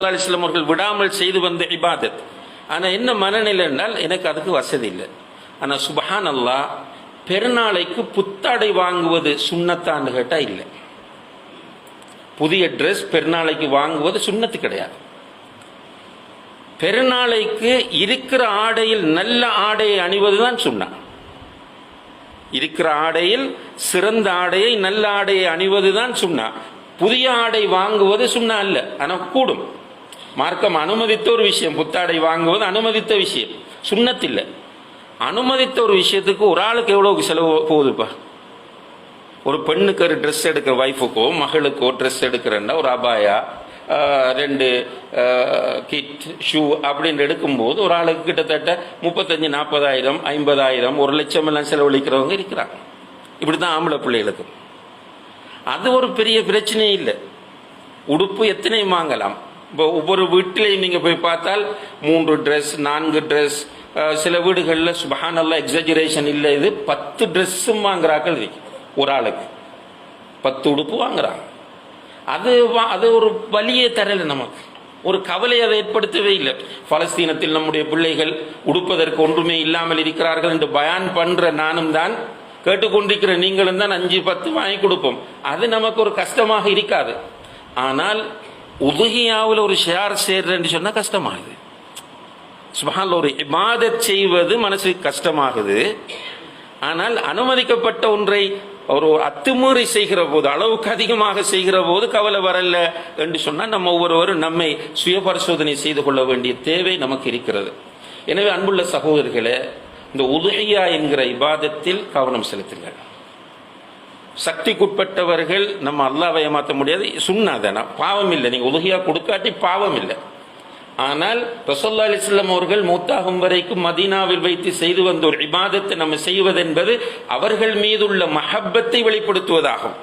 அலிஸ்லாம் அவர்கள் விடாமல் செய்து வந்த இபாதத். ஆனால் என்ன மனநிலை என்றால் எனக்கு அதுக்கு வசதி இல்லை. ஆனால் சுபஹான் அல்லாஹ், பெருநாளைக்கு புத்தாடை வாங்குவது சுண்ணத்தான்னு கேட்டால் இல்லை. புதிய ட்ரெஸ் பெருநாளைக்கு வாங்குவது சுண்ணத்து கிடையாது. பெருநாளைக்கு இருக்கிற ஆடையில் நல்ல ஆடையை அணிவதுதான் சுன்னா. இருக்கிற ஆடையில் சிறந்த ஆடையை நல்ல ஆடையை அணிவதுதான் சுன்னா. புதிய ஆடை வாங்குவது சுன்னா அல்ல, ஆனால் கூடும். மார்க்கம் அனுமதித்த ஒரு விஷயம், புத்தாடை வாங்குவது அனுமதித்த விஷயம், சுண்ணத்தில்லை. அனுமதித்த ஒரு விஷயத்துக்கு ஒரு ஆளுக்கு எவ்வளவு செலவு போகுதுப்பா? ஒரு பெண்ணுக்கு ஒரு ட்ரெஸ் எடுக்கிற, வைஃபுக்கோ மகளுக்கோ ட்ரெஸ் எடுக்கிறேன்னா ஒரு அபாயா, 2 கிட், ஷூ அப்படின்னு எடுக்கும்போது ஒரு ஆளுக்கு கிட்டத்தட்ட 35,000, 40,000, 50,000, 1,00,000 எல்லாம் செலவழிக்கிறவங்க இருக்கிறாங்க. இப்படிதான் ஆம்பளை பிள்ளைகளுக்கு. அது ஒரு பெரிய பிரச்சனையே இல்லை. உடுப்பு எத்தனை வாங்கலாம். இப்போ ஒவ்வொரு வீட்டிலையும் நீங்கள் போய் பார்த்தால் 3 ட்ரெஸ், 4 ட்ரெஸ், சில வீடுகளில் சுபஹானல்லாஹ் எக்ஸாஜரேஷன் இல்லை, இது 10 ட்ரெஸ்ஸும் வாங்குறாக்கள் இருக்கு. ஒரு ஆளுக்கு 10 உடுப்பு வாங்குறாங்க. அது ஒரு வலியே தரல, நமக்கு ஒரு கவலை அதை ஏற்படுத்தவே இல்லை. பலஸ்தீனத்தில் நம்முடைய பிள்ளைகள் உடுப்பதற்கு ஒன்றுமே இல்லாமல் இருக்கிறார்கள் என்று பயான் பண்ற நானும் தான், கேட்டுக்கொண்டிருக்கிற நீங்களும் தான் 5-10 வாங்கி கொடுப்போம். அது நமக்கு ஒரு கஷ்டமாக இருக்காது. ஆனால் உதுகியாவில் ஒரு ஷேர் சேர்றேன்னு சொன்னா கஷ்டமாகுது. சுபஹானல்லாஹ், ஒரு இபாதத் செய்வது மனசுக்கு கஷ்டமாகுது. ஆனால் அனுமதிக்கப்பட்ட ஒன்றை ஒரு அத்துமீறி செய்கிற போது, அளவுக்கு அதிகமாக செய்கிற போது கவலை வரல என்று சொன்னால் நம்ம ஒவ்வொருவரும் நம்மை சுய பரிசோதனை செய்து கொள்ள வேண்டிய தேவை நமக்கு இருக்கிறது. எனவே அன்புள்ள சகோதரர்களே, இந்த உதுஹியா என்கிற இபாதத்தில் கவனம் செலுத்துங்கள். சக்திக்குட்பட்டவர்கள் நம்ம அல்லாஹ்வை ஏமாற்ற முடியாது, சுன்னாதானா, பாவம் இல்லை. நீங்க உதுஹியா கொடுக்காட்டி பாவம் இல்லை. ஆனால் ரசூலுல்லாஹி அலைஹி வஸல்லம் அவர்கள் மூத்தாகும் வரைக்கும் மதீனாவில் வைத்து செய்து வந்த ஒரு இபாதத்தை நம்ம செய்வது என்பது அவர்கள் மீதுள்ள மஹப்பத்தை வெளிப்படுத்துவதாகும்.